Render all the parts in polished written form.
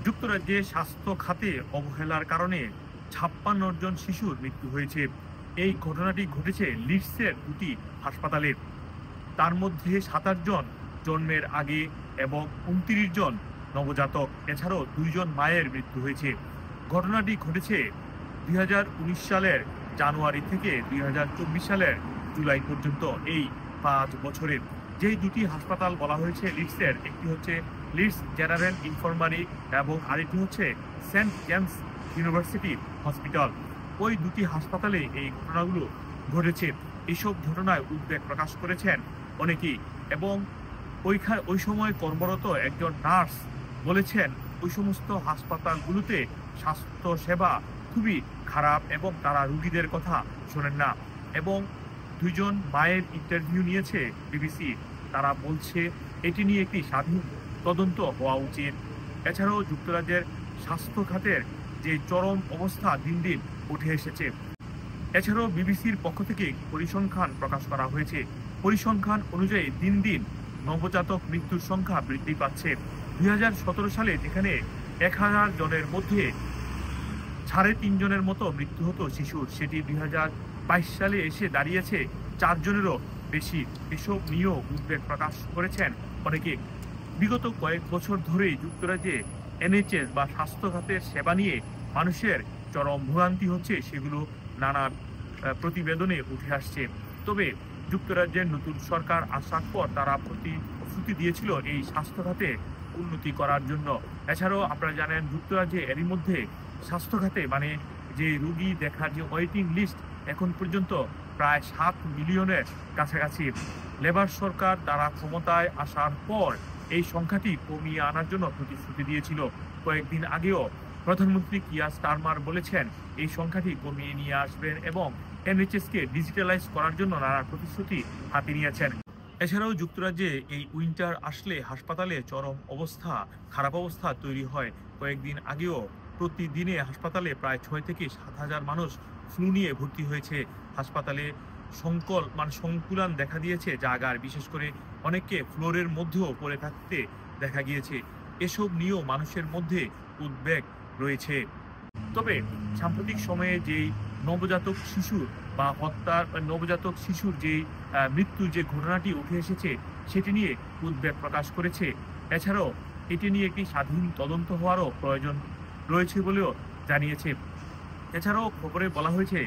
যুক্তরাজ্যে স্বাস্থ্য খাতে অবহেলার কারণে ৫৬ জন শিশুর মৃত্যু হয়েছে। এই ঘটনাটি ঘটেছে লিডসের দুটি হাসপাতালে। তার মধ্যে ২৭ জন জন্মের আগে এবং ২৯ জন নবজাতক, এছাড়াও ২ জন মায়ের মৃত্যু হয়েছে। ঘটনাটি ঘটেছে ২০১৯ সালের জানুয়ারি থেকে ২০২৪ সালের জুলাই পর্যন্ত, এই ৫ বছরে। যেই দুটি হাসপাতাল বলা হয়েছে লিডসের, একটি হচ্ছে লিডস জেনারেল ইনফার্মারি এবং আরেকটি হচ্ছে সেন্ট জেমস ইউনিভার্সিটি হসপিটাল। ওই দুটি হাসপাতালে এই ঘটনাগুলো ঘটেছে। এইসব ঘটনায় উদ্বেগ প্রকাশ করেছেন অনেকেই, এবং ওই সময় কর্মরত একজন নার্স বলেছেন ওই সমস্ত হাসপাতালগুলোতে স্বাস্থ্য সেবা খুবই খারাপ এবং তারা রোগীদের কথা শোনেন না। এবং ২ জন মায়ের ইন্টারভিউ নিয়েছে বিবিসি। তারা বলছে এটি নিয়ে একটি স্বাধীন তদন্ত হওয়া উচিত। এছাড়াও যুক্তরাজ্যের স্বাস্থ্য খাতের যে চরম অবস্থা দিন দিন উঠে এসেছে। এছাড়াও বিবিসির পক্ষ থেকে পরিসংখ্যান প্রকাশ করা হয়েছে। পরিসংখ্যান অনুযায়ী দিন দিন নবজাতক মৃত্যুর সংখ্যা বৃদ্ধি পাচ্ছে। ২০১৭ সালে যেখানে ১,০০০ জনের মধ্যে ৩.৫ জনের মতো মৃত্যু হতো শিশুর, সেটি ২০২২ সালে এসে দাঁড়িয়েছে ৪ জনেরও বেশি। এসব নিয়েও উদ্বেগ প্রকাশ করেছেন অনেকে। বিগত কয়েক বছর ধরেই যুক্তরাজ্যে এনএইচএস বা স্বাস্থ্য খাতের সেবা নিয়ে মানুষের চরম ভোগান্তি হচ্ছে, সেগুলো নানা প্রতিবেদনে উঠে আসছে। তবে যুক্তরাজ্যের নতুন সরকার আসার পর তারা প্রতিশ্রুতি দিয়েছিল এই স্বাস্থ্য খাতে উন্নতি করার জন্য। এছাড়াও আপনারা জানেন যুক্তরাজ্যে এরই মধ্যে স্বাস্থ্য খাতে মানে যে রোগী দেখার যে ওয়েটিং লিস্ট এখন পর্যন্ত প্রায় ৭ মিলিয়নের কাছাকাছি। লেবার সরকার তারা ক্ষমতায় আসার পর এই সংখ্যাটি কমিয়ে আনার জন্য প্রতিশ্রুতি দিয়েছিল। কয়েকদিন আগেও প্রধানমন্ত্রী কিয়ার স্টারমার বলেছেন এই সংখ্যাটি কমিয়ে নিয়ে আসবেন এবং এনএইচএসকে ডিজিটালাইজ করার জন্য নানা প্রতিশ্রুতি হাতে নিয়েছেন। এছাড়াও যুক্তরাজ্যে এই উইন্টার আসলে হাসপাতালে চরম খারাপ অবস্থা তৈরি হয়। কয়েকদিন আগেও প্রতিদিনে হাসপাতালে প্রায় ৬ থেকে ৭ হাজার মানুষ ফ্লু নিয়ে ভর্তি হয়েছে। হাসপাতালে সংকুলান দেখা দিয়েছে জায়গার, বিশেষ করে অনেককে ফ্লোরের মধ্যেও পড়ে থাকতে দেখা গিয়েছে। এসব নিয়েও মানুষের মধ্যে উদ্বেগ রয়েছে। তবে সাম্প্রতিক সময়ে যেই নবজাতক শিশুর যে মৃত্যুর যে ঘটনাটি উঠে এসেছে সেটি নিয়ে উদ্বেগ প্রকাশ করেছে। এছাড়াও এটি নিয়ে একটি স্বাধীন তদন্ত হওয়ারও প্রয়োজন রয়েছে বলেও জানিয়েছে। এছাড়াও খবরে বলা হয়েছে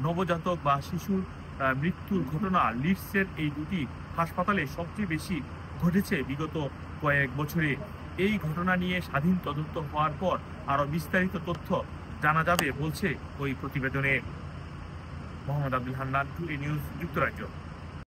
নবজাতক বা শিশুর মৃত্যুর ঘটনা লিডসের এই দুটি হাসপাতালে সবচেয়ে বেশি ঘটেছে বিগত কয়েক বছরে। এই ঘটনা নিয়ে স্বাধীন তদন্ত হওয়ার পর আরো বিস্তারিত তথ্য জানা যাবে বলছে ওই প্রতিবেদনে। মোহাম্মদ আব্দুল হান্নান, টুডে নিউজ, যুক্তরাজ্য।